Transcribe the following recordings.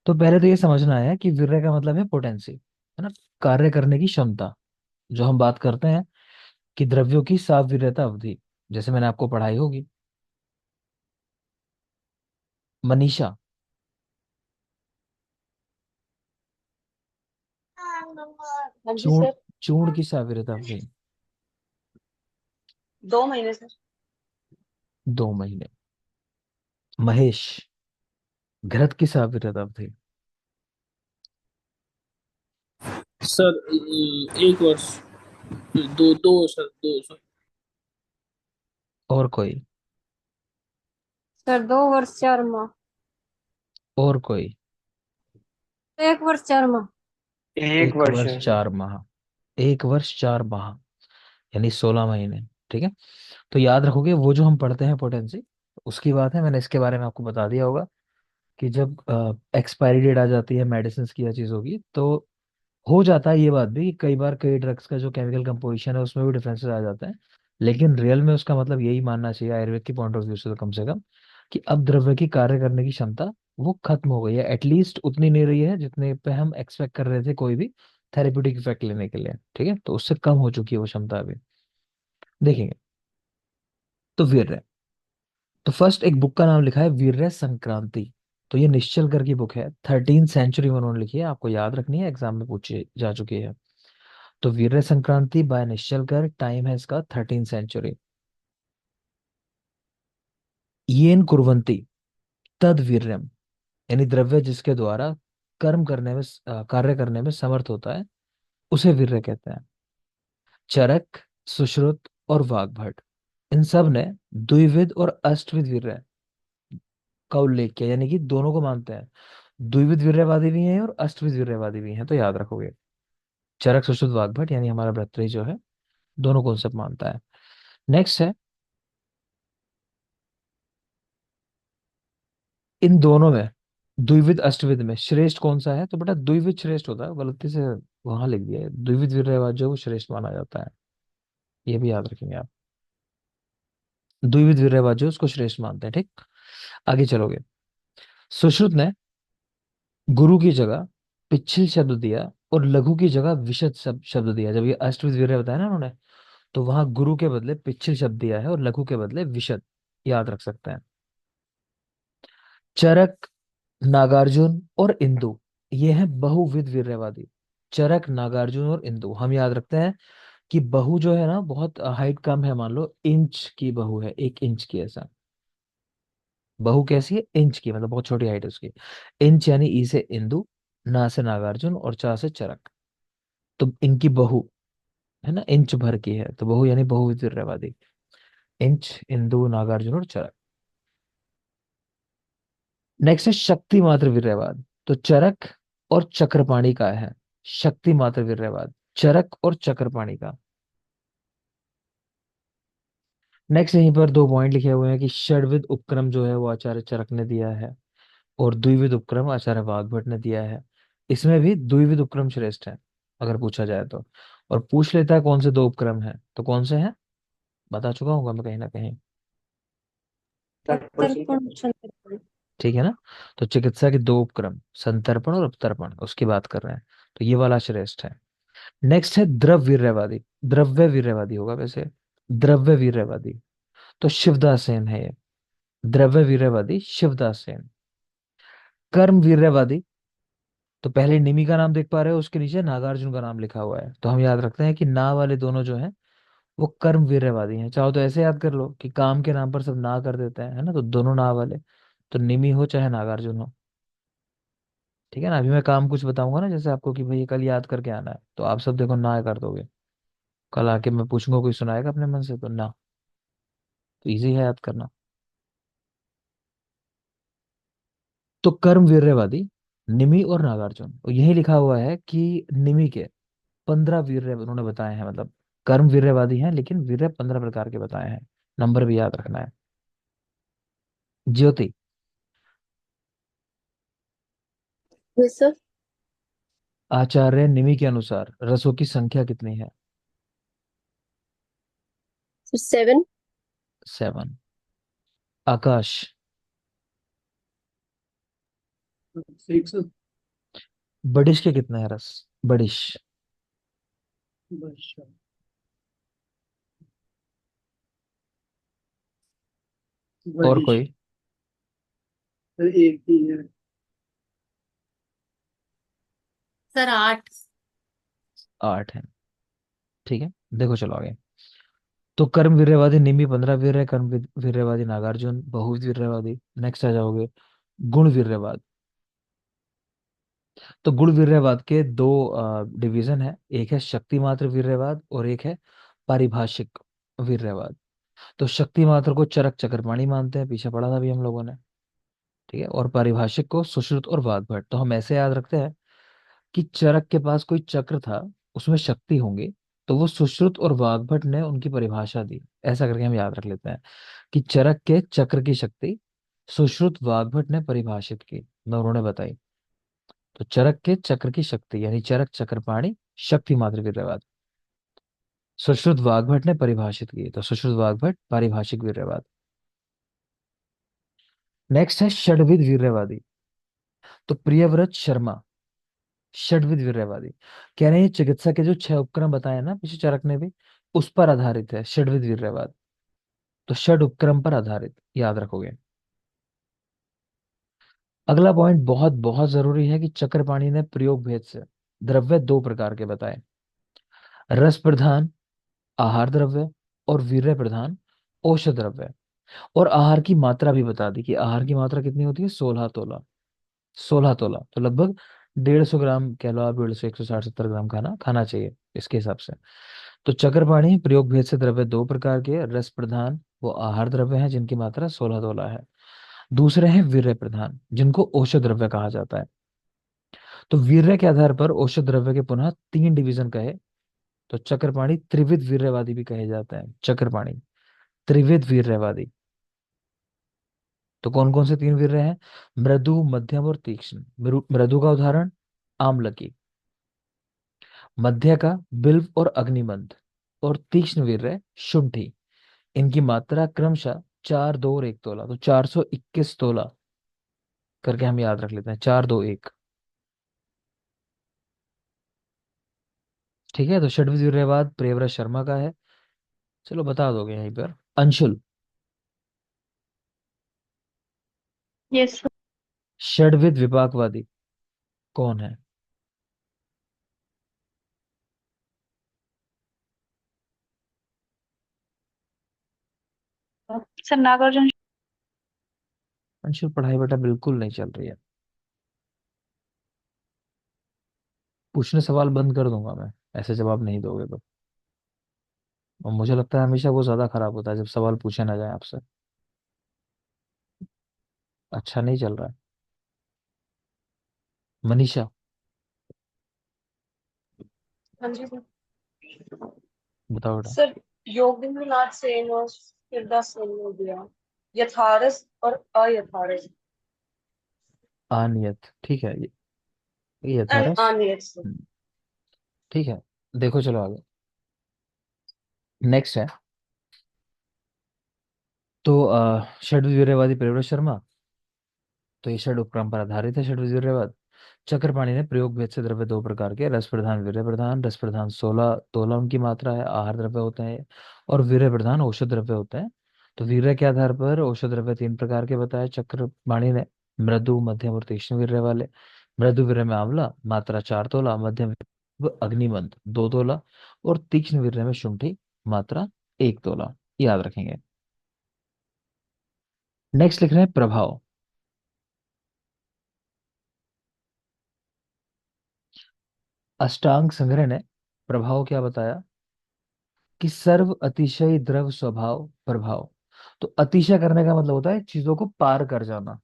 तो पहले तो ये समझना है कि वीर्य का मतलब है पोटेंसी, है ना, कार्य करने की क्षमता। जो हम बात करते हैं कि द्रव्यों की साफ वीर्यता अवधि, जैसे मैंने आपको पढ़ाई होगी। मनीषा, हाँ जी चूर्ण सर। चूर्ण की साफ वीर्यता अवधि। 2 महीने सर। 2 महीने। महेश, घृत की साफ वीर्यता अवधि। सर 1 वर्ष। दो दो सर, दो सर। और कोई? सर 2 वर्ष 4 माह। और कोई? 1 वर्ष 4 माह। एक एक वर्ष वर्ष है सर। चार माह 1 वर्ष 4 माह, यानी 16 महीने। ठीक है। तो याद रखोगे वो जो हम पढ़ते हैं पोटेंसी, उसकी बात है। मैंने इसके बारे में आपको बता दिया होगा कि जब एक्सपायरी डेट आ जाती है मेडिसिन की या चीज़ों की, तो हो जाता है ये बात भी कि कई बार कई ड्रग्स का जो केमिकल कंपोजिशन है उसमें भी डिफरेंसेस आ जाते हैं। लेकिन रियल में उसका मतलब यही मानना चाहिए आयुर्वेद की पॉइंट ऑफ व्यू से, तो कम से कम, कि अब द्रव्य की कार्य करने की क्षमता वो खत्म हो गई है। एटलीस्ट उतनी नहीं रही है जितने पे हम एक्सपेक्ट कर रहे थे कोई भी थेरेप्यूटिक इफेक्ट लेने के लिए। ठीक है, तो उससे कम हो चुकी है वो क्षमता अभी। देखेंगे। तो वीर्य, तो फर्स्ट एक बुक का नाम लिखा है वीर्य संक्रांति। तो ये निश्चलकर की बुक है, 13th सेंचुरी में उन्होंने लिखी है, आपको याद रखनी है, एग्जाम में पूछी जा चुकी है। तो वीर्य संक्रांति बाय निश्चलकर, टाइम है इसका 13th सेंचुरी। येन कुर्वन्ति तद वीर्यम, यानी द्रव्य जिसके द्वारा कर्म करने में कार्य करने में समर्थ होता है, उसे वीर्य कहते हैं। चरक, सुश्रुत और वाग्भट, इन सब ने द्विविध और अष्टविध वीर्य का उल्लेख किया, यानी कि दोनों को मानते हैं। द्विविध वीर्यवादी भी हैं और अष्टविध वीर्यवादी भी हैं, तो याद रखोगे। चरक, सुश्रुत, वाग्भट, यानी हमारा भर्तृहरि जो है, दोनों कॉन्सेप्ट मानता है। नेक्स्ट है, इन दोनों में, द्विविध अष्टविध में श्रेष्ठ कौन सा है? तो बेटा द्विविध श्रेष्ठ होता है, गलती से वहां लिख दिया है। द्विविध वीर्यवाद जो है वो श्रेष्ठ माना जाता है, ये भी याद रखेंगे आप। द्विविध वीर्यवाद जो है उसको श्रेष्ठ मानते हैं। ठीक, आगे चलोगे। सुश्रुत ने गुरु की जगह पिछिल शब्द दिया और लघु की जगह विशद शब्द दिया। जब ये अष्टविध वीर्य बताया ना उन्होंने, तो वहां गुरु के बदले पिछिल शब्द दिया है और लघु के बदले विशद, याद रख सकते हैं। चरक, नागार्जुन और इंदु, ये है बहुविध वीर्यवादी। चरक, नागार्जुन और इंदु हम याद रखते हैं कि बहु जो है ना, बहुत हाइट कम है, मान लो इंच की बहु है, 1 इंच की, ऐसा। बहु कैसी है? इंच की, मतलब बहुत छोटी हाइट है उसकी। इंच यानी ई से इंदु, ना से नागार्जुन और चा से चरक। तो इनकी बहु है ना, इंच भर की है, तो बहु यानी बहुविध वीर्यवादी। इंच, इंदु, नागार्जुन और चरक। नेक्स्ट है शक्ति मात्र वीर्यवाद। तो चरक और चक्रपाणी का है शक्ति मात्र वीर्यवाद, चरक और चक्रपाणी का। नेक्स्ट यहीं पर 2 पॉइंट लिखे हुए हैं कि षड्विध उपक्रम जो है वो आचार्य चरक ने दिया है, और द्विविध उपक्रम आचार्य वाग्भट ने दिया है। इसमें भी द्विविध उपक्रम श्रेष्ठ है अगर पूछा जाए तो। और पूछ लेता है कौन से 2 उपक्रम हैं, तो कौन से हैं बता चुका हूँ मैं कहीं ना कहीं। प्रत्यर्पण संतर्पण। ठीक है ना। तो चिकित्सा के 2 उपक्रम, संतर्पण और अपतर्पण, उसकी बात कर रहे हैं। तो ये वाला श्रेष्ठ है। नेक्स्ट है द्रव्यवीर्यवादी। द्रव्य वीर्यवादी होगा वैसे, द्रव्य वीर्यवादी। तो शिवदास सेन है ये, द्रव्य वीर्यवादी शिवदास सेन। कर्म वीर्यवादी, तो पहले निमि का नाम देख पा रहे हो, उसके नीचे नागार्जुन का नाम लिखा हुआ है, तो हम याद रखते हैं कि ना वाले दोनों जो हैं वो कर्म वीर्यवादी हैं। चाहो तो ऐसे याद कर लो कि काम के नाम पर सब ना कर देते हैं, है ना, तो दोनों ना वाले, तो निमि हो चाहे नागार्जुन हो। ठीक है ना। अभी मैं काम कुछ बताऊंगा ना जैसे आपको कि भाई ये कल याद करके आना है, तो आप सब देखो ना कर दोगे। कल आके मैं पूछूंगा कोई सुनाएगा अपने मन से, तो ना। तो इजी है याद करना। तो कर्म वीर्यवादी निमि और नागार्जुन, और यही लिखा हुआ है कि निमि के 15 वीर्य उन्होंने बताए हैं, मतलब कर्म वीर्यवादी हैं लेकिन वीर्य 15 प्रकार के बताए हैं। नंबर भी याद रखना है। ज्योति, यस सर। आचार्य निमि के अनुसार रसों की संख्या कितनी है? 7। 7। आकाश, सिक्स। बडिश के कितने हैं रस? बडिश। बस और बडिश। कोई? एक ही है। सर 8। 8 है। ठीक है, देखो चलो आगे। तो कर्म वीर्यवादी निमि 15 वीर्य, कर्म वीर्यवादी नागार्जुन, बहुविध वीर्यवादी। नेक्स्ट आ जाओगे गुण वीर्यवाद। तो गुण वीर्यवाद के दो डिवीजन है, एक है शक्ति मात्र वीर्यवाद और एक है पारिभाषिक वीर्यवाद। तो शक्ति मात्र को चरक चक्रपाणी मानते हैं, पीछे पढ़ा था भी हम लोगों ने। ठीक है, और पारिभाषिक को सुश्रुत और वाग्भट। तो हम ऐसे याद रखते हैं कि चरक के पास कोई चक्र था, उसमें शक्ति होंगी, तो वो सुश्रुत और वाग्भट ने उनकी परिभाषा दी। ऐसा करके हम याद रख लेते हैं कि चरक के चक्र की शक्ति सुश्रुत वाग्भट ने परिभाषित की, न उन्होंने बताई। तो चरक के चक्र की शक्ति यानी चरक चक्रपाणी शक्ति मात्र वीर्यवाद, सुश्रुत वाग्भट ने परिभाषित की, तो सुश्रुत वाग्भट पारिभाषिक वीर्यवाद। नेक्स्ट है षड्विध वीर्यवादी। तो प्रियव्रत शर्मा षड्विध वीर्यवादी कह रहे हैं चिकित्सा के जो 6 उपक्रम बताए ना पीछे चरक ने भी, उस पर आधारित है षड्विध वीर्यवाद। तो षड उपक्रम पर आधारित, याद रखोगे। अगला पॉइंट बहुत बहुत जरूरी है कि चक्रपाणी ने प्रयोग भेद से द्रव्य 2 प्रकार के बताए, रस प्रधान आहार द्रव्य और वीर्य प्रधान औषध द्रव्य। और आहार की मात्रा भी बता दी कि आहार की मात्रा कितनी होती है, 16 तोला। 16 तोला तो लगभग 150 ग्राम कह लो आप, 150 160 70 ग्राम खाना खाना चाहिए इसके हिसाब से। तो चक्रपाणी प्रयोग भेद से द्रव्य 2 प्रकार के, रस प्रधान वो आहार द्रव्य हैं जिनकी मात्रा 16 तोला है। दूसरे हैं वीर्य प्रधान जिनको औषध द्रव्य कहा जाता है। तो वीर्य के आधार पर औषध द्रव्य के पुनः 3 डिवीजन कहे। तो चक्रपाणी त्रिविध वीर्यवादी भी कहे जाते हैं, चक्रपाणी त्रिविध वीर्यवादी। तो कौन कौन से 3 वीर्य हैं? मृदु मध्यम और तीक्ष्ण। मृदु का उदाहरण आमलकी, मध्य का बिल्व और अग्निमंद, और तीक्ष्ण वीर्य शुंठी। इनकी मात्रा क्रमशः 4 2 और 1 तोला, तो 421 तोला करके हम याद रख लेते हैं, 4 2 1। ठीक है, तो षड्विध वीर्यवाद प्रियव्रत शर्मा का है। चलो बता दोगे यहीं पर। अंशुल, यस षड्विध विपाकवादी कौन है? सर नागार्जुन। अंशुल पढ़ाई बेटा बिल्कुल नहीं चल रही है, पूछने सवाल बंद कर दूंगा मैं ऐसे जवाब नहीं दोगे तो। और मुझे लगता है हमेशा वो ज्यादा खराब होता है जब सवाल पूछे ना जाए आपसे। अच्छा नहीं चल रहा है। मनीषा, हाँ जी सर। बताओ बेटा। सर योगिंद्रनाथ सेन और शिवदास सेन हो गया, यथारस और अयथारस। आनियत, ठीक है ये था एंड रस। आनियत सर। ठीक है, देखो चलो आगे। नेक्स्ट है तो षड्विध वीर्यवादी प्रियव्रत शर्मा। तो ये षड उपक्रम पर आधारित है षड्विध वीर्यवाद। चक्रपाणी ने प्रयोग भेद से द्रव्य 2 प्रकार के, रस प्रधान वीर्य प्रधान। रस प्रधान 16 तोला उनकी मात्रा है, आहार द्रव्य होते हैं, और वीर्य प्रधान औषध द्रव्य होते हैं। तो वीर्य के आधार पर औषध द्रव्य 3 प्रकार के बताए चक्रपाणी ने, मृदु मध्यम और तीक्ष्ण वीर्य वाले। मृदु वीर्य में आंवला मात्रा 4 तोला, मध्यम अग्निमंद 2 तोला, और तीक्ष्ण वीर्य में शुंठी मात्रा 1 तोला, याद रखेंगे। नेक्स्ट लिख रहे हैं प्रभाव। अष्टांग संग्रह ने प्रभाव क्या बताया कि सर्व अतिशय द्रव स्वभाव प्रभाव। तो अतिशय करने का मतलब होता है चीजों को पार कर जाना।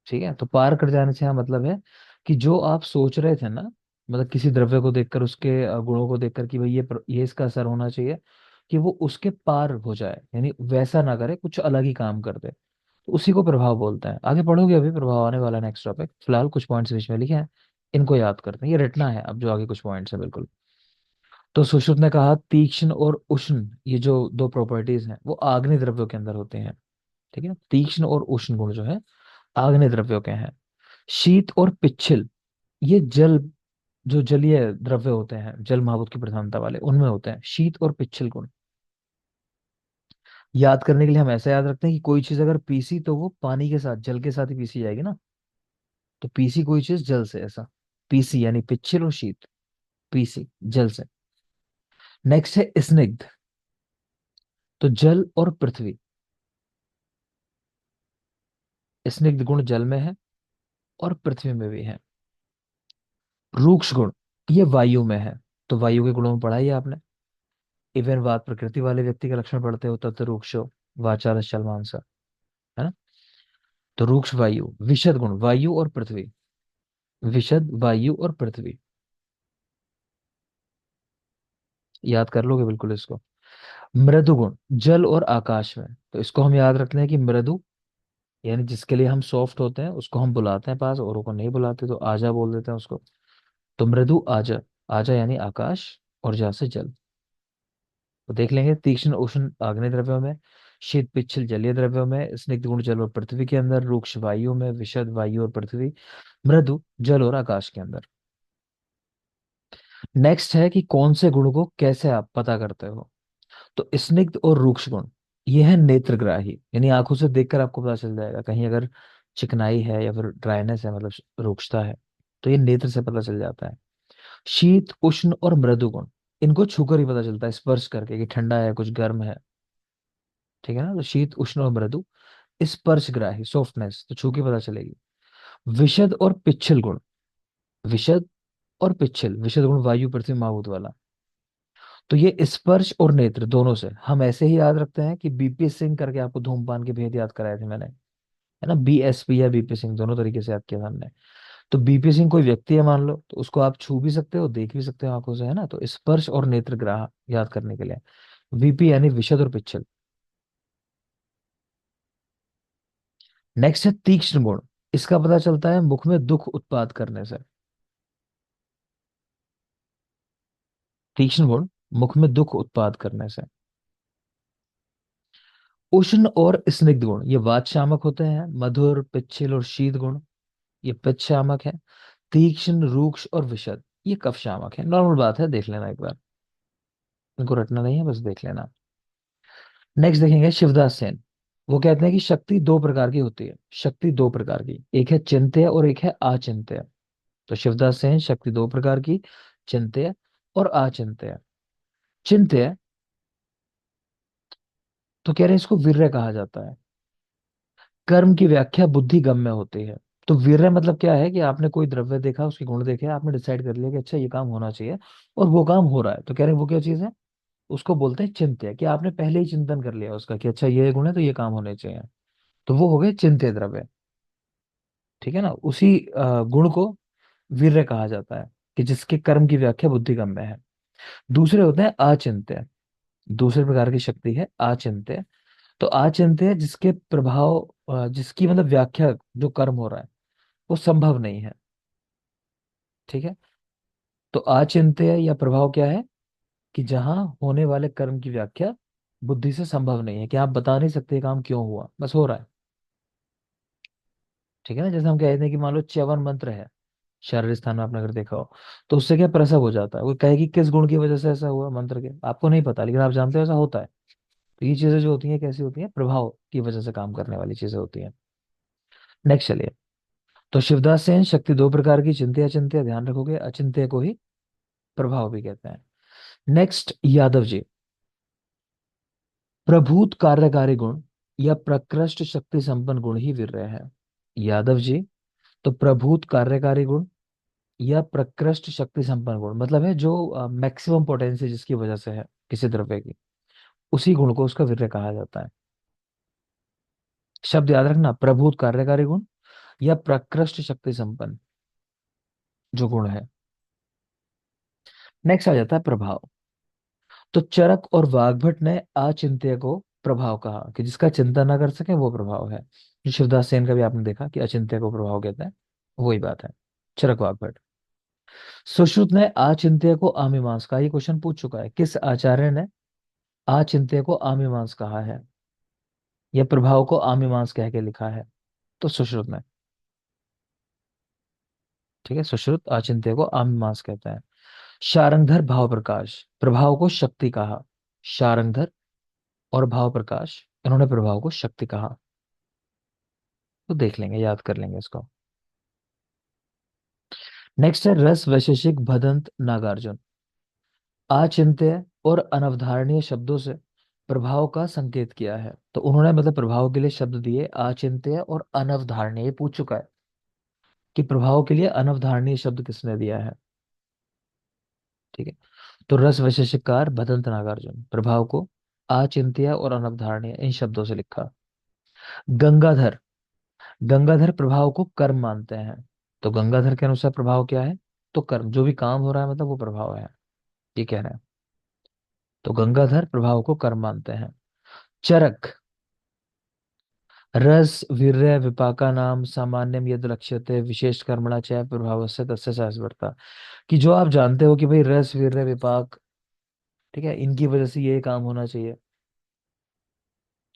ठीक है, तो पार कर जाने से यहाँ मतलब है कि जो आप सोच रहे थे ना, मतलब किसी द्रव्य को देखकर उसके गुणों को देखकर कि भाई ये इसका असर होना चाहिए, कि वो उसके पार हो जाए, यानी वैसा ना करे, कुछ अलग ही काम कर दे, तो उसी को प्रभाव बोलते हैं। आगे पढ़ोगे, अभी प्रभाव आने वाला नेक्स्ट टॉपिक, फिलहाल कुछ पॉइंट्स बीच में लिखे हैं, इनको याद करते हैं, ये रटना है अब जो आगे कुछ पॉइंट्स है बिल्कुल। तो सुश्रुत ने कहा तीक्ष्ण और उष्ण ये जो 2 प्रॉपर्टीज हैं वो आग्नेय द्रव्यों के अंदर होते हैं। ठीक है, तीक्ष्ण और उष्ण गुण जो है आग्नेय द्रव्यों के हैं। शीत और पिच्छल, ये जल, जो जलीय द्रव्य होते हैं, जल महाभूत की प्रधानता वाले, उनमें होते हैं शीत और पिच्छल गुण। याद करने के लिए हम ऐसा याद रखते हैं कि कोई चीज अगर पीसी तो वो पानी के साथ, जल के साथ ही पीसी जाएगी ना। तो पीसी कोई चीज जल से, ऐसा। पीसी यानी पिच्छल और शीत, पीसी जल से। नेक्स्ट है स्निग्ध, तो जल और पृथ्वी। स्निग्ध गुण जल में है और पृथ्वी में भी है। रूक्ष गुण, ये वायु में है। तो वायु के गुणों में पढ़ा ही है आपने। इवन बात प्रकृति वाले व्यक्ति के लक्षण पढ़ते हो तब तो रूक्षो वाचाल मानसा, है ना। तो रूक्ष वायु। विशद गुण वायु और पृथ्वी, विशद वायु और पृथ्वी। याद कर लोगे बिल्कुल इसको। मृदु गुण जल और आकाश में। तो इसको हम याद रखते हैं कि मृदु यानी जिसके लिए हम सॉफ्ट होते हैं उसको हम बुलाते हैं पास, औरों को नहीं बुलाते, तो आजा बोल देते हैं उसको। तो मृदु आजा, आजा यानी आकाश, और जा से जल। तो देख लेंगे, तीक्ष्ण उष्ण आग्नेय द्रव्यों में, शीत पिच्छल जलीय द्रव्यों में, स्निग्ध गुण जल और पृथ्वी के अंदर, रूक्ष वायु में, विशद वायु और पृथ्वी, मृदु जल और आकाश के अंदर। नेक्स्ट है कि कौन से गुण को कैसे आप पता करते हो। तो स्निग्ध और रूक्ष गुण, ये है नेत्रग्राही, यानी आंखों से देखकर आपको पता चल जाएगा कहीं अगर चिकनाई है या फिर ड्राइनेस है, मतलब रूक्षता है, तो ये नेत्र से पता चल जाता है। शीत उष्ण और मृदु गुण, इनको छूकर ही पता चलता है, स्पर्श करके, कि ठंडा है कुछ गर्म है। ठीक है ना। तो शीत उष्ण और मृदु, स्पर्शग्राही सॉफ्टनेस, तो छू के पता चलेगी। विशद और पिच्छल गुण, विशद और पिच्छल, विशद गुण वायु पृथ्वी महाभूत वाला। तो ये स्पर्श और नेत्र दोनों से हम ऐसे ही याद रखते हैं कि बीपी सिंह करके आपको धूमपान के भेद याद कराए थे मैंने, है ना। बीएसपी या बीपी सिंह दोनों तरीके से याद किया था हमने। तो बीपी सिंह कोई व्यक्ति है मान लो, तो उसको आप छू भी सकते हो, देख भी सकते हो आंखों से, है ना। तो स्पर्श और नेत्र ग्राह याद करने के लिए वीपी यानी विशद और पिच्छल। नेक्स्ट है तीक्ष्ण गुण, इसका पता चलता है मुख में दुख उत्पाद करने से। तीक्ष्ण गुण मुख में दुख उत्पाद करने से। उष्ण और स्निग्ध गुण, ये वात शामक होते हैं। मधुर पिच्छल और शीत गुण, ये पित्त शामक है। तीक्ष्ण रूक्ष और विशद, ये कफ शामक है। नॉर्मल बात है, देख लेना एक बार, इनको रटना नहीं है, बस देख लेना। नेक्स्ट देखेंगे शिवदास सेन। वो कहते हैं कि शक्ति दो प्रकार की होती है, शक्ति दो प्रकार की, एक है चिंत्य और एक है अचिंत्य। तो शिवदास सेन, शक्ति दो प्रकार की, चिंत्य और अचिंत्य। चिंत्य, तो कह रहे हैं इसको वीर्य कहा जाता है। कर्म की व्याख्या बुद्धि गम में होती है। तो वीर्य मतलब क्या है कि आपने कोई द्रव्य देखा, उसके गुण देखे, आपने डिसाइड कर लिया कि अच्छा ये काम होना चाहिए, और वो काम हो रहा है, तो कह रहे हैं वो क्या चीज है, उसको बोलते हैं चिंत्य, कि आपने पहले ही चिंतन कर लिया उसका कि अच्छा ये गुण है तो ये काम होने चाहिए। तो वो हो गए चिंत्य द्रव्य। ठीक है ना। उसी गुण को वीर्य कहा जाता है, कि जिसके कर्म की व्याख्या बुद्धि गम में है। दूसरे होते हैं अचिंत्य। दूसरे प्रकार की शक्ति है अचिंत्य। तो अचिंत्य जिसके प्रभाव, जिसकी मतलब व्याख्या, जो कर्म हो रहा है वो संभव नहीं है। ठीक है। तो अचिंत्य या प्रभाव क्या है, कि जहां होने वाले कर्म की व्याख्या बुद्धि से संभव नहीं है, कि आप बता नहीं सकते ये काम क्यों हुआ, बस हो रहा है। ठीक है ना। जैसे हम कहते हैं कि मान लो च्यवन मंत्र है, शारीरिक स्थान में आपने अगर देखा हो, तो उससे क्या प्रसव हो जाता है, वो कहे कि किस गुण की वजह से ऐसा हुआ मंत्र के, आपको नहीं पता लेकिन आप जानते हो ऐसा होता है। तो ये चीजें जो होती हैं कैसी होती हैं, प्रभाव की वजह से काम करने वाली चीजें होती हैं। नेक्स्ट चलिए। तो शिवदास सेन, शक्ति दो प्रकार की, चिंत्य अचिंत्य, ध्यान रखोगे, अचिंत्य को ही प्रभाव भी कहते हैं। नेक्स्ट यादव जी। प्रभूत कार्यकारी गुण या प्रकृष्ट शक्ति संपन्न गुण ही वीर्य है। यादव जी, तो प्रभूत कार्यकारी गुण या प्रकृष्ट शक्ति संपन्न गुण, मतलब है जो मैक्सिमम पोटेंसी जिसकी वजह से है किसी द्रव्य की, उसी गुण को उसका वीर्य कहा जाता है। शब्द याद रखना, प्रभूत कार्यकारी गुण या प्रकृष्ट शक्ति संपन्न जो गुण है। नेक्स्ट आ जाता है प्रभाव। तो चरक और वाग्भट ने अचिंत्य को प्रभाव कहा, कि जिसका चिंता ना कर सके वो प्रभाव है। जो शिवदास सेन का भी आपने देखा कि अचिंत्य को प्रभाव कहते हैं, वही बात है। चरक वाग्भट। सुश्रुत ने अचिंत्य को अमीमांस का, ये क्वेश्चन पूछ चुका है, किस आचार्य ने अचिंत्य को अमीमांस कहा है, या प्रभाव को अमीमांस कह के लिखा है। तो सुश्रुत ने। ठीक है, सुश्रुत आचिंत्य को आमीमांस कहते हैं। शारंगधर भाव प्रकाश, प्रभाव को शक्ति कहा। शारंगधर और भाव प्रकाश, इन्होंने प्रभाव को शक्ति कहा। तो देख लेंगे, याद कर लेंगे इसको। नेक्स्ट है रस वैशेषिक भदंत नागार्जुन। आचिंत्य और अनवधारणीय शब्दों से प्रभाव का संकेत किया है। तो उन्होंने मतलब प्रभाव के लिए शब्द दिए आचिंत्य और अनवधारणीय। ये पूछ चुका है कि प्रभाव के लिए अनवधारणीय शब्द किसने दिया है। ठीक है, तो रस वैशेषिककार भदंत नागार्जुन, प्रभाव को आचिंत्य और अनवधारणीय इन शब्दों से लिखा। गंगाधर, गंगाधर प्रभाव को कर्म मानते हैं। तो गंगाधर के अनुसार प्रभाव क्या है, तो कर्म, जो भी काम हो रहा है मतलब वो प्रभाव है, ये कह रहे हैं। तो गंगाधर प्रभाव को कर्म मानते हैं। चरक, रस वीर्य विपाका नाम सामान्यम यद लक्ष्यते विशेष कर्मणा च प्रभावस्य तस्य सहस्वर्ता। कि जो आप जानते हो कि भाई रस वीर्य विपाक, ठीक है, इनकी वजह से ये काम होना चाहिए,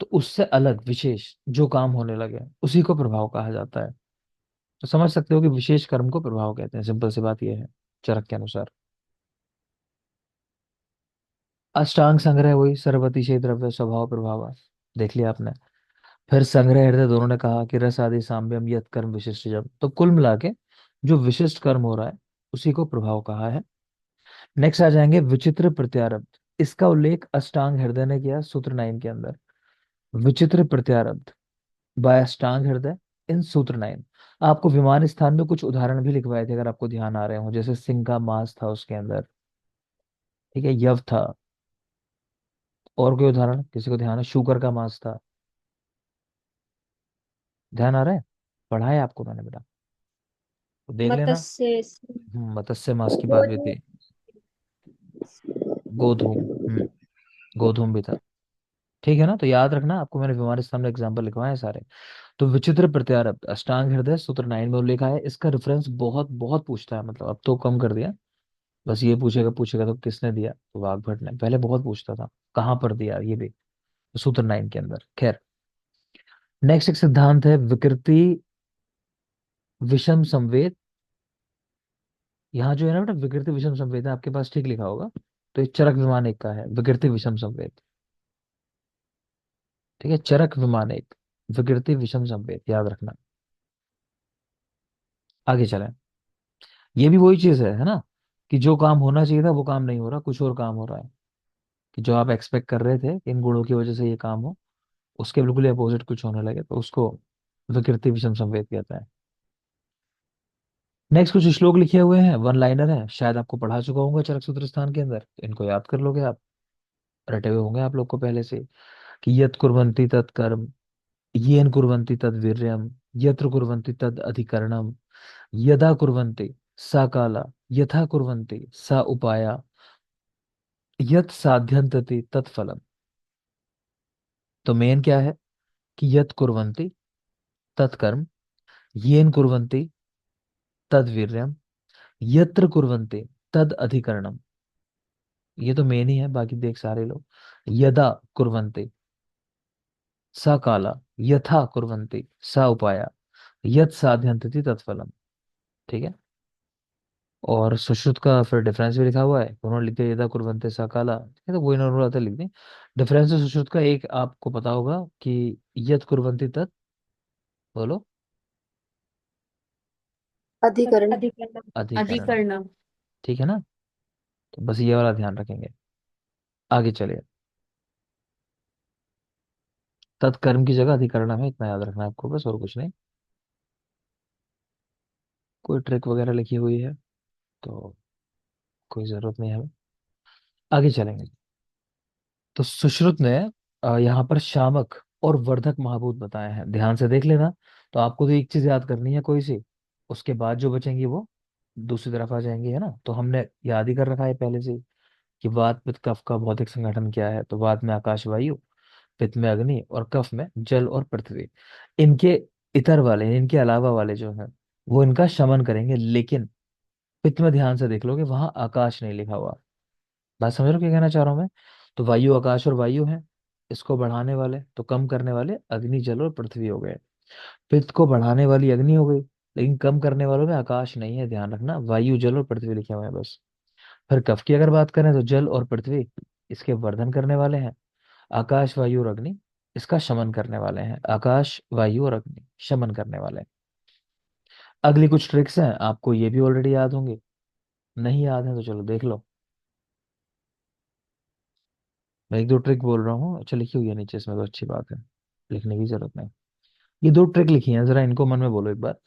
तो उससे अलग विशेष जो काम होने लगे उसी को प्रभाव कहा जाता है। तो समझ सकते हो कि विशेष कर्म को प्रभाव कहते हैं, सिंपल सी बात यह है चरक के अनुसार। अष्टांग संग्रह वही सर्वतिशय द्रव्य स्वभाव प्रभाव, देख लिया आपने। फिर संग्रह हृदय दोनों ने कहा कि रस आदि साम्यम यत कर्म विशिष्ट जब, तो कुल मिला के जो विशिष्ट कर्म हो रहा है उसी को प्रभाव कहा है। नेक्स्ट आ जाएंगे विचित्र प्रत्यारब्ध। इसका उल्लेख अष्टांग हृदय ने किया सूत्र 9 के अंदर। विचित्र प्रत्यारब्ध बाय अष्टांग हृदय इन सूत्र 9। आपको विमान स्थान में कुछ उदाहरण भी लिखवाए थे अगर आपको ध्यान आ रहे हो, जैसे सिंह का मांस था उसके अंदर, ठीक है, यव था। और कोई उदाहरण किसी को ध्यान है, शुकर का मांस था। ध्यान आ रहा है, पढ़ा है आपको मैंने बेटा, तो देख लेना। मत्स्य। मत्स्य मांस की बात भी थी। गोधूम, गोधूम भी था। ठीक है ना, तो याद रखना, आपको मैंने बीमारी सामने एग्जाम्पल लिखवाए हैं सारे। तो विचित्र प्रत्यारब्ध अष्टांग हृदय सूत्र 9 में उल्लेख है। इसका रेफरेंस बहुत बहुत पूछता है, मतलब अब तो कम कर दिया। बस ये पूछेगा पूछेगा तो किसने दिया, तो वाग्भट ने। पहले बहुत पूछता था कहाँ पर दिया, ये भी सूत्र 9 के अंदर। खैर, नेक्स्ट एक सिद्धांत है विकृति विषम संवेद। यहाँ जो है ना बेटा, विकृति विषम संवेद है आपके पास, ठीक लिखा होगा। तो ये चरक विमान एक का है, विकृति विषम संवेद। ठीक है, चरक विमान एक, विकृति विषम संवेद, याद रखना। आगे चलें। ये भी वही चीज है ना, कि जो काम होना चाहिए था वो काम नहीं हो रहा, कुछ और काम हो रहा है। कि जो आप एक्सपेक्ट कर रहे थे कि इन गुणों की वजह से ये काम हो, उसके बिल्कुल अपोजिट कुछ होने लगे, तो उसको विकृति विषम संवेद कहते हैं। नेक्स्ट कुछ श्लोक लिखे हुए हैं, वन लाइनर है, शायद आपको पढ़ा चुका होगा चरक सूत्र स्थान के अंदर, तो इनको याद कर लोगे आप, रटे हुए होंगे आप लोग को पहले से। कि यत् कुर्वन्ति तत्कर्म, येन कुर्वन्ति तद वीर्यम, यत्र कुर्वन्ति तद अधिकरणम, यदा कुर्वन्ति सा काला, यथा कुर्वन्ति सा उपाया, यत् साध्यंतति तत्फलम। तो मेन क्या है कि यत् कुर्वन्ति तत्कर्म, येन कुर्वन्ति तद वीर्यम, यत्र कुर्वन्ति तद अधिकरणम। ये तो मेन ही है, बाकी देख सारे लोग। यदा कुर्वन्ति सा काला, यथा कुर्वन्ति सा उपाया, यत् साध्यंतति तत्फलम। ठीक है, और सुश्रुत का फिर डिफरेंस भी लिखा हुआ है, उन्होंने लिख दिया यदा कुर्वन्ते सा काला, ठीक है, तो वो इन्होंने आता लिख दी। डिफरेंस है सुश्रुत का एक आपको पता होगा कि यत् कुर्वन्ति तत्, बोलो, अधिकरण। अधिकरण। अधिकरण। ठीक है ना, तो बस ये वाला ध्यान रखेंगे। आगे चलिए, तत्कर्म की जगह अधिकरण है, इतना याद रखना है आपको बस, और कुछ नहीं। कोई ट्रिक वगैरह लिखी हुई है तो कोई जरूरत नहीं है हमें। आगे चलेंगे। तो सुश्रुत ने यहाँ पर शामक और वर्धक महाभूत बताए हैं, ध्यान से देख लेना। तो आपको तो एक चीज याद करनी है कोई सी, उसके बाद जो बचेंगी वो दूसरी तरफ आ जाएंगी, है ना। तो हमने याद ही कर रखा है पहले से ही कि वात पित्त कफ का भौतिक संगठन क्या है। तो वात में आकाश वायु, पित्त में अग्नि, और कफ में जल और पृथ्वी। इनके इतर वाले, इनके अलावा वाले जो है वो इनका शमन करेंगे, लेकिन पित्त में ध्यान से देख लोगे वहां आकाश नहीं लिखा हुआ। बात समझ रहे हो क्या कहना चाह रहा हूं मैं। तो वायु, आकाश और वायु है, इसको बढ़ाने वाले तो कम करने वाले अग्नि जल और पृथ्वी हो गए। पित्त को बढ़ाने वाली अग्नि हो गई, लेकिन कम करने वालों में आकाश नहीं है, ध्यान रखना, वायु जल और पृथ्वी लिखे हुए हैं बस। फिर कफ की अगर बात करें तो जल और पृथ्वी इसके वर्धन करने वाले हैं, आकाश वायु और अग्नि इसका शमन करने वाले हैं, आकाश वायु और अग्नि शमन करने वाले हैं। अगली कुछ ट्रिक्स हैं, आपको ये भी ऑलरेडी याद होंगे, नहीं याद है तो चलो देख लो। मैं एक दो ट्रिक बोल रहा हूँ, अच्छा लिखी हुई है नीचे इसमें तो अच्छी बात है, लिखने की जरूरत नहीं। ये दो ट्रिक लिखी हैं, जरा इनको मन में बोलो एक बार,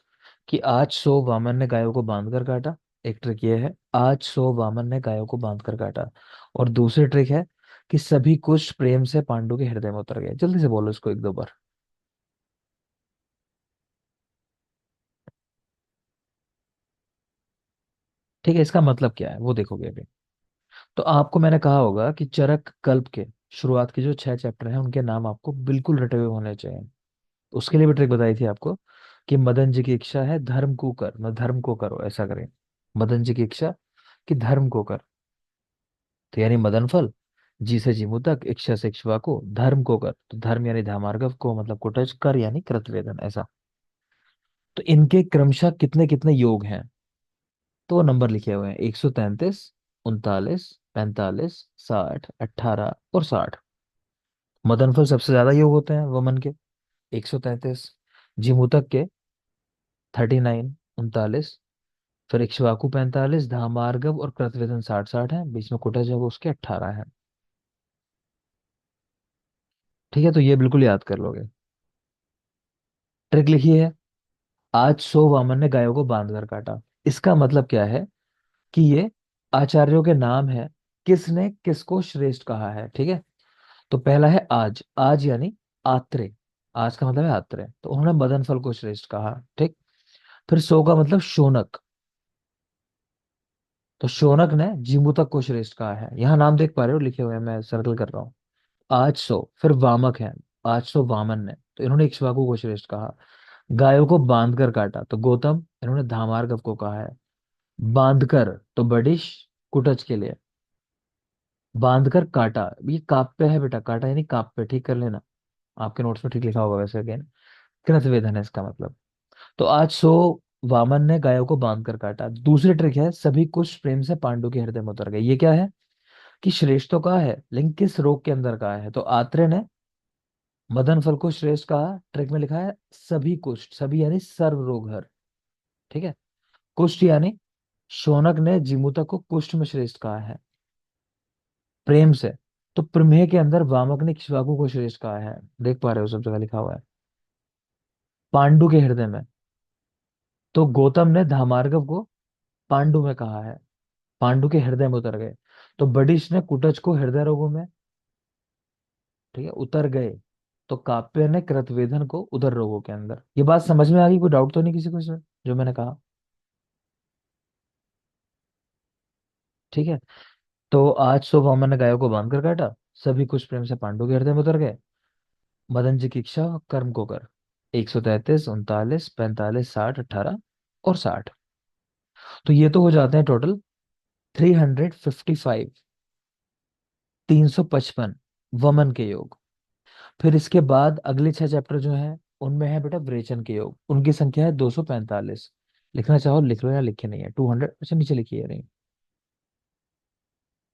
कि आज सो वामन ने गायों को बांध कर काटा। एक ट्रिक ये है, आज सो वामन ने गायों को बांध कर काटा। और दूसरी ट्रिक है कि सभी कुछ प्रेम से पांडु के हृदय में उतर गए। जल्दी से बोलो इसको एक दो बार। ठीक है, इसका मतलब क्या है वो देखोगे अभी। तो आपको मैंने कहा होगा कि चरक कल्प के शुरुआत के जो 6 चैप्टर हैं उनके नाम आपको बिल्कुल रटे हुए होने चाहिए। उसके लिए भी ट्रिक बताई थी आपको कि मदन जी की इच्छा है धर्म को कर, मतलब धर्म को करो, ऐसा करें। मदन जी की इच्छा कि धर्म को कर, तो यानी मदन फल, जी से जीमू तक, इच्छा से इक्ष्वाकु, धर्म को कर, तो धर्म यानी धामार्गव को मतलब कुटज, कर यानी कृतवेदन, ऐसा। तो इनके क्रमशः कितने कितने योग हैं, तो वो नंबर लिखे हुए हैं 133, 39, 45, 60, 18 और 60। मदन फल सबसे ज्यादा योग होते हैं वमन के, 133, जिमुतक के 39, 39, फिर इक्ष्वाकु 45, धामार्गव और कृतवेदन 60 60 है, बीच में कुटज है वो उसके 18 है। ठीक है, तो ये बिल्कुल याद कर लोगे। ट्रिक लिखी है, आज सो वामन ने गायों को बांध कर काटा। इसका मतलब क्या है कि ये आचार्यों के नाम है, किसने किसको श्रेष्ठ कहा है, ठीक है। तो पहला है आज, आज यानी आत्रे, आज का मतलब है आत्रे, तो उन्होंने मदन फल को श्रेष्ठ कहा, ठीक। फिर सो का मतलब शोनक, तो शोनक ने जीमूतक को श्रेष्ठ कहा है, यहाँ नाम देख पा रहे हो लिखे हुए हैं, मैं सर्कल कर रहा हूँ। आज सो, फिर वामक है, आज सो वामन ने, तो इन्होंने इक्ष्वाकु को श्रेष्ठ कहा। गायों को बांध कर काटा, तो गौतम, इन्होंने धामार्गव को कहा है। बांधकर तो बडिश, कुटच के लिए। बांधकर काटा, ये काप्य है बेटा, काटा यानी काप्य, ठीक कर लेना, आपके नोट्स में ठीक लिखा होगा वैसे, अगेन कृतवेदन है इसका मतलब। तो आज सो वामन ने गायों को बांध कर काटा। दूसरी ट्रिक है, सभी कुछ प्रेम से पांडु के हृदय में उतर गए। ये क्या है कि श्रेष्ठ तो कहा है लेकिन किस रोग के अंदर कहा है, तो आत्रेय ने मदन फल को श्रेष्ठ कहा, ट्रिक में लिखा है सभी कुष्ठ, सभी यानी सर्व रोग हर, ठीक है। कुष्ठ यानी शौनक ने जीमूतक को कुष्ठ में श्रेष्ठ कहा है, प्रेम से। तो प्रमेय के अंदर वामक ने इक्ष्वाकु को श्रेष्ठ कहा है, देख पा रहे हो सब जगह लिखा हुआ है। पांडु के हृदय में, तो गौतम ने धामार्गव को पांडु में कहा है, पांडु के हृदय में उतर गए। तो बडिश ने कुटच को हृदय रोगों में, ठीक है, उतर गए। तो काप्य ने कृतवेदन को उदर रोगों के अंदर। ये बात समझ में आ गई, कोई डाउट तो नहीं किसी को इसमें जो मैंने कहा? ठीक है, तो आज सो वामन ने गायों को बांध कर काटा, सभी कुछ प्रेम से पांडु के हृदय में उतर गए, मदन जी की इच्छा कर्म को कर। 133, 39, 45, 60, 18 और 60। तो ये तो हो जाते हैं टोटल 355, 355 वमन के योग। फिर इसके बाद अगले 6 चैप्टर जो हैं उनमें है बेटा विरेचन के योग, उनकी संख्या है 245। लिखना चाहो लिख लो, या लिखे नहीं है 200, अच्छा नीचे लिखिए, नहीं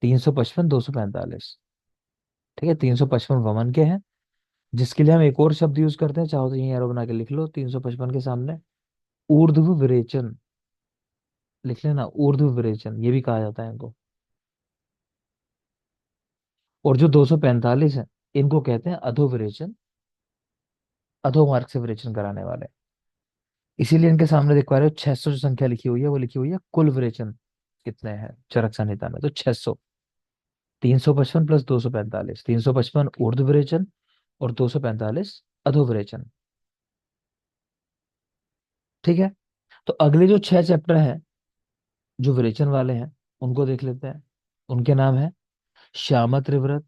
355, 245, ठीक है। 355 वमन के हैं, जिसके लिए हम एक और शब्द यूज करते हैं, चाहो तो यही एरो बना के लिख लो 355 के सामने, ऊर्ध्व विरेचन, लिख लेना ऊर्ध्व विरेचन, ये भी कहा जाता है इनको। और जो 245 है इनको कहते हैं अधो विरेचन, अधो मार्ग से विरेचन कराने वाले। इसीलिए इनके सामने देख पा रहे हो 600 जो संख्या लिखी हुई है वो लिखी हुई है कुल विरेचन कितने हैं चरक संहिता में, तो 600। 355 प्लस 245, 355 ऊर्ध्व विरेचन और 245 अधो विरेचन, ठीक है। तो अगले जो 6 चैप्टर हैं जो विरेचन वाले हैं उनको देख लेते हैं। उनके नाम है श्यामा त्रिव्रत,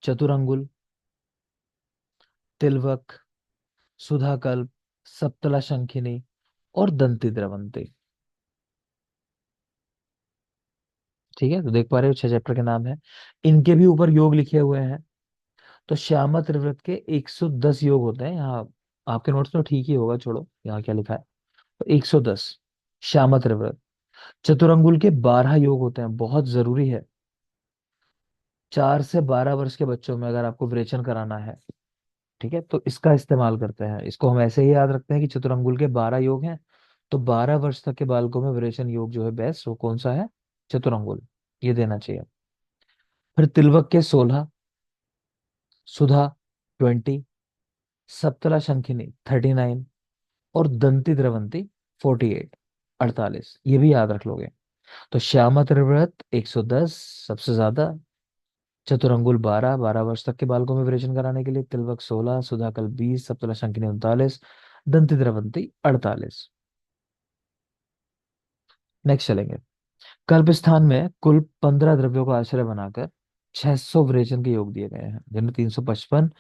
चतुरंगुल, तिलवक, सुधाकल्प, सप्तला शंखिनी और दंती द्रवंती, ठीक है। तो देख पा रहे हो 6 चैप्टर के नाम है, इनके भी ऊपर योग लिखे हुए हैं। तो श्यामा त्रिव्रत के 110 योग होते हैं यहाँ, आपके नोट्स तो ठीक ही होगा, छोड़ो यहाँ क्या लिखा है। तो 110, श्यामा त्रिव्रत। चतुरंगुल के 12 योग होते हैं, बहुत जरूरी है। 4 से 12 वर्ष के बच्चों में अगर आपको विरेचन कराना है, ठीक है, तो इसका इस्तेमाल करते हैं। इसको हम ऐसे ही याद रखते हैं कि चतुरंगुल के 12 योग हैं, तो 12 वर्ष तक के बालकों में विरेचन योग जो है बेस्ट, वो कौन सा है? चतुरंगुल। ये देना चाहिए। फिर तिलवक के 16, सुधा 20, सप्तला शंखिनी 39, और दंती द्रवंती 48, 48, ये भी याद रख लोगे। तो श्यामा त्रिव्रत 110 सबसे ज्यादा, चतुरंगुल 12, 12 वर्ष तक के बालकों में विरेचन कराने के लिए, तिलवक 16, सुधाकल 20, सप्तला शंखिनी 39, दंती द्रवंती 48। नेक्स्ट चलेंगे। कल्प स्थान में कुल 15 द्रव्यों का आश्रय बनाकर 600 विरेचन के योग दिए गए हैं, जिनमें 355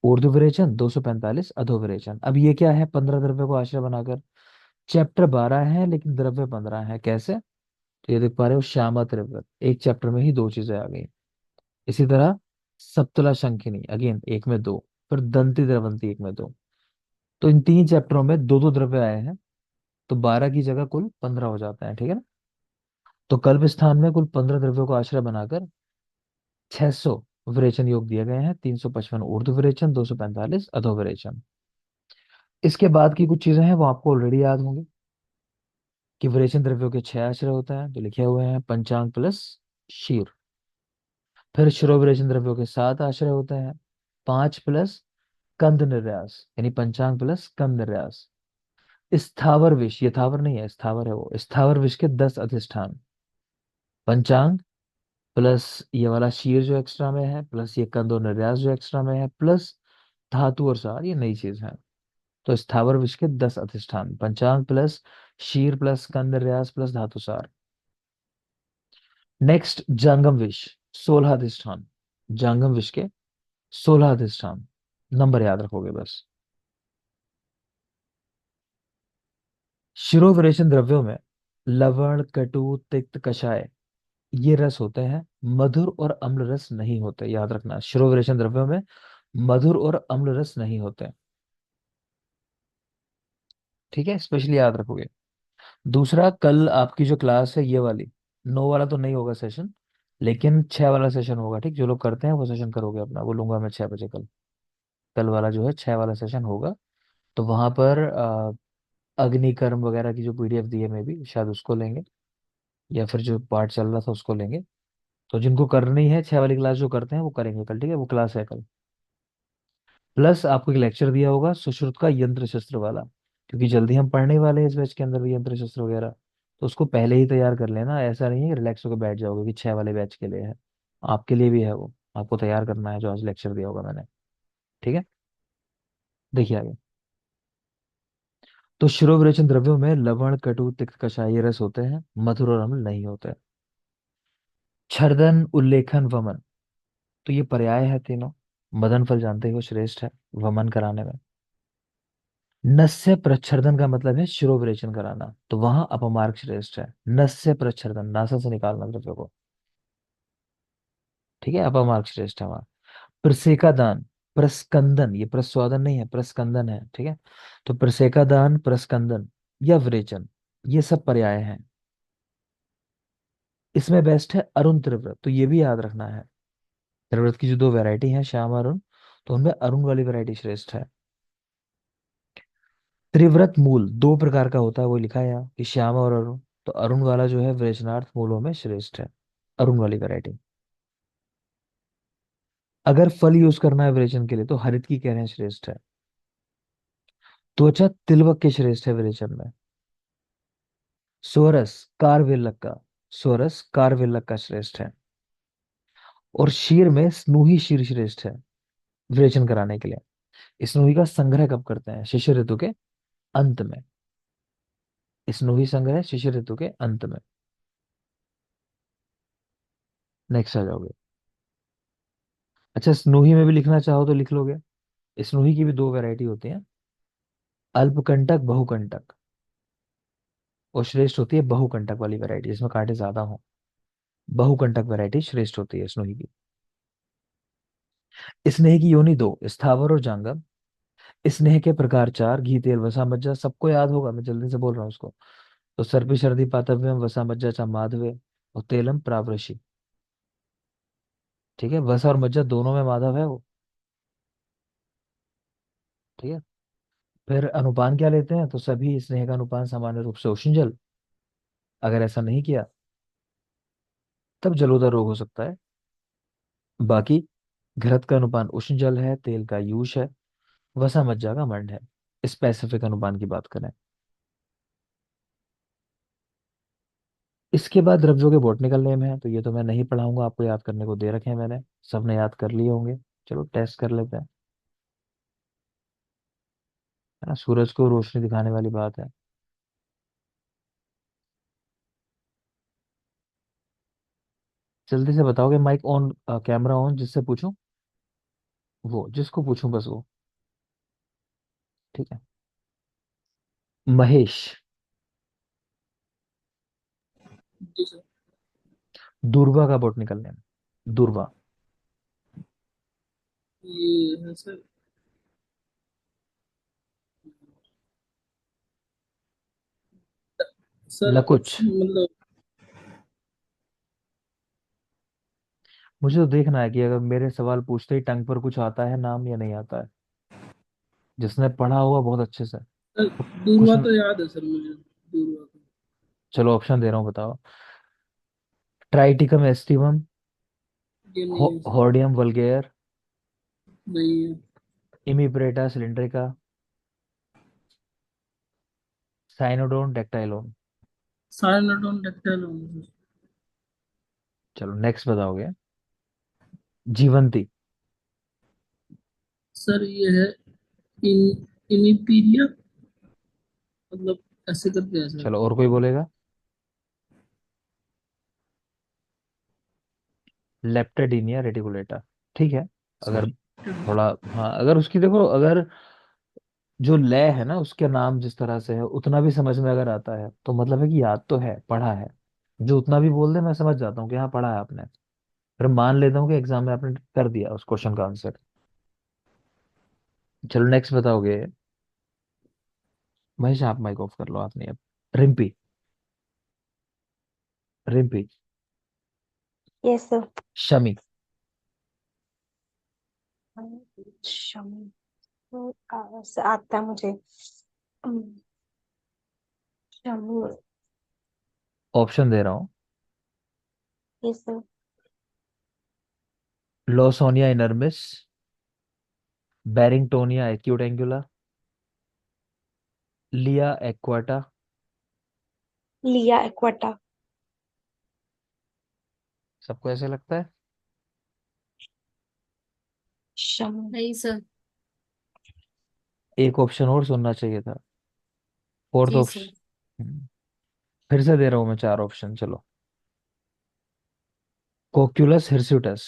ऊर्ध्व विरेचन, 245 अधो विरेचन। अब ये क्या है? 15 द्रव्यों को आश्रय बनाकर, चैप्टर 12 है लेकिन द्रव्य 15 है। कैसे? तो ये देख पा रहे हो, श्यामा त्रिव्रत एक चैप्टर में ही दो चीजें आ गई। इसी तरह सप्तला शंखिनी अगेन एक में दो, फिर दंती द्रवंती एक में दो। तो इन 3 चैप्टरों में दो दो द्रव्य आए हैं, तो 12 की जगह कुल 15 हो जाते हैं, ठीक है ना। तो कल्प स्थान में कुल 15 द्रव्यों को आश्रय बनाकर 600 विरेचन योग दिए गए हैं, 355 ऊर्ध्व विरेचन, 245 अधो विरेचन। इसके बाद की कुछ चीजें हैं वो आपको ऑलरेडी याद होंगी, कि विरेचन द्रव्यों के 6 आश्रय होते हैं जो लिखे हुए हैं, पंचांग प्लस शीर। फिर शिरो विरेचन द्रव्यों के 7 आश्रय होते हैं, 5 प्लस कंद निर्यास, यानी पंचांग प्लस कंद निर्यास। स्थावर विष, ये थावर नहीं है, स्थावर है वो, स्थावर विष के 10 अधिष्ठान, पंचांग प्लस ये वाला शीर जो एक्स्ट्रा में है, प्लस ये कंद और निर्यास जो एक्स्ट्रा में है, प्लस धातु और सार, ये नई चीज है। तो स्थावर विष के 10 अधिष्ठान, पंचांग प्लस शीर प्लस कंद निर्यास प्लस धातु सार। नेक्स्ट जांगम विष, 16 अधिष्ठान, जांगम विष के 16 अधिष्ठान। नंबर याद रखोगे बस। शिरोविरेचन द्रव्यों में लवण, कटु, तिक्त, कषाय, ये रस होते हैं, मधुर और अम्ल रस नहीं होते। याद रखना, शिरोविरेचन द्रव्यों में मधुर और अम्ल रस नहीं होते, ठीक है, स्पेशली याद रखोगे। दूसरा, कल आपकी जो क्लास है ये वाली, 9 वाला तो नहीं होगा सेशन, लेकिन 6 वाला सेशन होगा, ठीक। जो लोग करते हैं वो सेशन करोगे अपना, वो लूंगा मैं 6 बजे कल। कल वाला जो है 6 वाला सेशन होगा। तो वहां पर अग्निकर्म वगैरह की जो पीडीएफ दी है, मे भी शायद उसको लेंगे, या फिर जो पार्ट चल रहा था उसको लेंगे। तो जिनको करनी है 6 वाली क्लास, जो करते हैं वो करेंगे कल, ठीक है, वो क्लास है कल। प्लस आपको एक लेक्चर दिया होगा सुश्रुत का, यंत्र शस्त्र वाला, क्योंकि जल्दी हम पढ़ने वाले हैं इस बैच के अंदर भी यंत्र शस्त्र वगैरह। तो उसको पहले ही तैयार कर लेना, ऐसा नहीं है कि रिलैक्स होकर बैठ जाओगे कि 6 वाले बैच के लिए है। आपके लिए भी है वो, आपको तैयार करना है जो आज लेक्चर दिया होगा मैंने, ठीक है। देखिए आगे। तो शिरोविरेचन द्रव्यों में लवण, कटु, तिक्त, कषाय ये रस होते हैं, मधुर और अम्ल नहीं होते। छर्दन, उल्लेखन, वमन, तो ये पर्याय है तीनों। मदन फल जानते हो श्रेष्ठ है वमन कराने में। नस्य प्रच्छर्दन का मतलब है शिरोविरेचन कराना, तो वहां अपमार्ग श्रेष्ठ है। नस्य प्रच्छर्दन, नासा से निकालना द्रव्य को, ठीक है, अपमार्ग श्रेष्ठ है वहां। प्रसेका दान, प्रस्कंदन, ये प्रस्वादन नहीं है, प्रस्कंदन है, ठीक है। तो प्रसेका दान, प्रस्कंदन या विरेचन, ये सब पर्याय हैं। इसमें बेस्ट है अरुण त्रिव्रत, तो ये भी याद रखना है। त्रिव्रत की जो दो वैरायटी है, श्याम अरुण, तो उनमें अरुण वाली वैरायटी श्रेष्ठ है। त्रिव्रत मूल 2 प्रकार का होता है, वो लिखा है यहाँ कि श्याम और अरुण। तो अरुण वाला जो है विरेचनार्थ मूलों में श्रेष्ठ है, अरुण वाली वैरायटी। अगर फल यूज करना है विरेचन के लिए, तो हरित की कह रहे हैं श्रेष्ठ है। त्वचा तिलवक के श्रेष्ठ है विरेचन में। सोरस कारवेलक का, सोरस कारवेलक का श्रेष्ठ है। और शीर में स्नूही शीर श्रेष्ठ है विरेचन कराने के लिए। स्नूही का संग्रह कब करते हैं? शिशिर ऋतु के अंत में। स्नूही संग्रह शिशिर ऋतु के अंत में। नेक्स्ट आ जाओगे। अच्छा, स्नूही में भी लिखना चाहो तो लिख लोगे। स्नूही की भी दो वैरायटी होती है, अल्पकंटक, बहुकंटक। और श्रेष्ठ होती है बहुकंटक वाली वैरायटी, जिसमें कांटे ज्यादा हो। बहुकंटक वैरायटी श्रेष्ठ होती है स्नोही की। स्नेह की योनि दो, स्थावर और जांगम। स्नेह के प्रकार चार, घी तेल वसा मज्जा, सबको याद होगा, मैं जल्दी से बोल रहा हूँ उसको। तो सर्पी शर्दी पातव्यम वसा मज्जा चा माधवे, और तेलम प्रावृषि। ठीक है, वसा और मज्जा दोनों में माधव है वो। ठीक है। फिर अनुपान क्या लेते हैं, तो सभी स्नेह का अनुपान सामान्य रूप से उष्ण जल। अगर ऐसा नहीं किया तब जलोदर रोग हो सकता है। बाकी घृत का अनुपान उष्ण जल है, तेल का यूष है, वसा मज्जा का मंड है। स्पेसिफिक अनुपान की बात करें, इसके बाद द्रव्यों के बॉटनिकल नेम है, तो ये तो मैं नहीं पढ़ाऊंगा, आपको याद करने को दे रखे हैं मैंने, सबने याद कर लिए होंगे। चलो टेस्ट कर लेते हैं, है ना, सूरज को रोशनी दिखाने वाली बात है। जल्दी से बताओगे, माइक ऑन, कैमरा ऑन, जिससे पूछूं, वो जिसको पूछूं बस वो। ठीक है। महेश। जी सर। दूर्वा का बॉटनिकल नेम, दूर्वा। ये है सर। सर लकुच। मतलब मुझे तो देखना है कि अगर मेरे सवाल पूछते ही टंग पर कुछ आता है नाम या नहीं आता है, जिसने पढ़ा होगा बहुत अच्छे से। सर तो कुछ, दूरवा तो याद है सर मुझे, दूरवा तो। चलो ऑप्शन दे रहा हूँ, बताओ। ट्राइटिकम एस्टिवम, ये नहीं है सर। हॉर्डियम वल्गेयर, नहीं है। इमिप्रेटा सिलिंड्रिका, साइनोडोन डेक्टाइलोन। साइनोडोन डक्टाइल होंगे सर। चलो नेक्स्ट बताओगे, जीवंती। सर ये है इन इमिपीरिया, मतलब ऐसे करके है सर। चलो और कोई बोलेगा। लेप्टेडिनिया रेटिकुलेटा। ठीक है। अगर थोड़ा, हाँ अगर उसकी देखो, अगर जो लय है ना उसके नाम जिस तरह से है उतना भी समझ में अगर आता है तो मतलब है कि याद तो है, पढ़ा है। जो उतना भी बोल दे मैं समझ जाता हूँ कि हाँ पढ़ा है आपने, फिर मान लेता हूँ कि एग्जाम में आपने कर दिया उस क्वेश्चन का आंसर। चलो नेक्स्ट बताओगे, महेश आप माइक ऑफ कर लो, आपने अब। रिम्पी। रिम्पी। Yes sir. शमी। शम आता है मुझे। शम। ऑप्शन दे रहा हूँ। Yes sir. Lawsonia inermis, Barringtonia acutangula, Leea aequata. लिया एक्वाटा। सबको ऐसे लगता है। शम। नहीं सर। एक ऑप्शन और सुनना चाहिए था, फोर्थ जी सर। ऑप्शन। फिर से दे रहा हूं मैं चार ऑप्शन, चलो। कोक्यूलस हिरस्यूटस,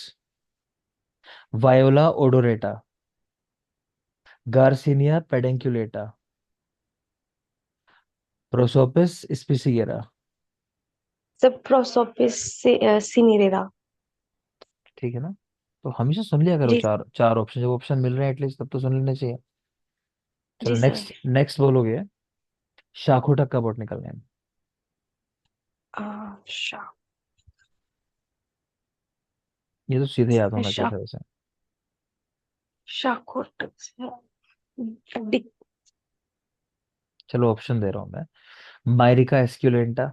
वायोला ओडोरेटा, गार्सिनिया पेडेंकुलेटा, प्रोसोपिस स्पिसिगेरा। सब प्रोसोपिस से सिनेरेरा। ठीक है ना, तो हमेशा सुन लिया करो जी। चार चार ऑप्शन, जब ऑप्शन मिल रहे हैं एटलीस्ट तब तो सुन लेने चाहिए। चलो जी सर। नेक्स्ट नेक्स्ट बोलोगे, शाखोटक का बॉटनिकल नेम। शा ये तो सीधे याद होना चाहिए शा था वैसे। शाकोट डिक। चलो ऑप्शन दे रहा हूं मैं, Myrica esculenta,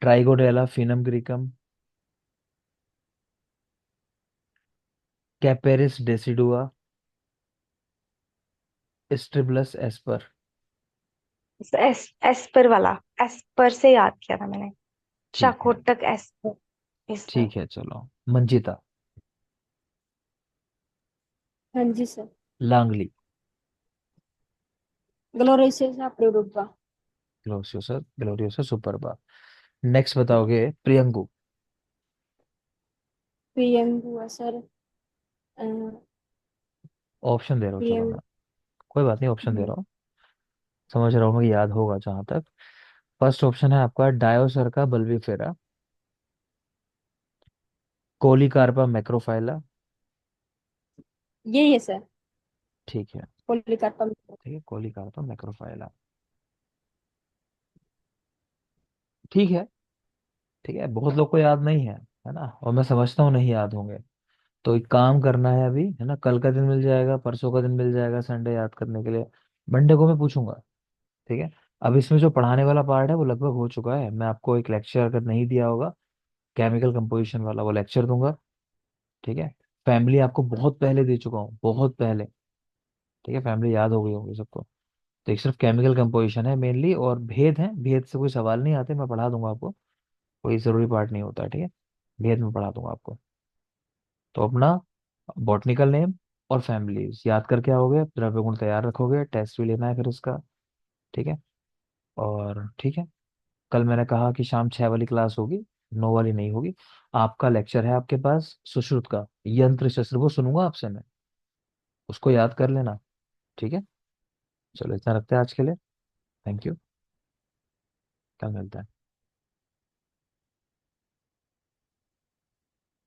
Trigonella foenum graecum, Capparis decidua, Streblus asper. Asper वाला, एस्पर से याद किया था मैंने। ठीक है। शाकोटक एस्पर। Yes sir. ठीक है चलो, मंजिता। हाँ जी सर। लांगली। ग्लोरेशियस प्रोडुबा। Gloriosa gloriosa superba. नेक्स्ट बताओगे, प्रियंगु। पीएम हुआ सर। ऑप्शन दे रहा हूँ चलो पीएम। मैं, कोई बात नहीं, ऑप्शन दे रहा हूँ, समझ रहा हूँ कि याद होगा जहां तक। फर्स्ट ऑप्शन है आपका डायोसर का बल्बीफेरा, कोलिकार्पा मैक्रोफाइला, यही है सर। ठीक है। पॉलीकार्पम। ठीक है, कोलिकार्पस मैक्रोफाइला। ठीक है। ठीक है, बहुत लोग को याद नहीं है ना, और मैं समझता हूँ नहीं याद होंगे। तो एक काम करना है अभी, है ना, कल का दिन मिल जाएगा, परसों का दिन मिल जाएगा संडे याद करने के लिए। मंडे को मैं पूछूंगा। ठीक है। अब इसमें जो पढ़ाने वाला पार्ट है वो लगभग हो चुका है। मैं आपको एक लेक्चर अगर नहीं दिया होगा, केमिकल कंपोजिशन वाला, वो लेक्चर दूंगा। ठीक है। फैमिली आपको बहुत पहले दे चुका हूँ, बहुत पहले। ठीक है, फैमिली याद हो गई होगी सबको। तो एक सिर्फ केमिकल कंपोजिशन है मेनली, और भेद है, भेद से कोई सवाल नहीं आते, मैं पढ़ा दूंगा आपको। कोई जरूरी पार्ट नहीं होता है, ठीक है। भेद में पढ़ा दूंगा आपको। तो अपना बॉटनिकल नेम और फैमिलीज याद करके आओगे, द्रव्य गुण तैयार रखोगे, टेस्ट भी लेना है फिर उसका। ठीक है। और ठीक है, कल मैंने कहा कि शाम 6 वाली क्लास होगी, 9 वाली नहीं होगी। आपका लेक्चर है आपके पास सुश्रुत का, यंत्र शस्त्र, वो सुनूंगा आपसे मैं, उसको याद कर लेना। ठीक है। चलो इतना रखते हैं आज के लिए। Thank you. कल मिलते हैं।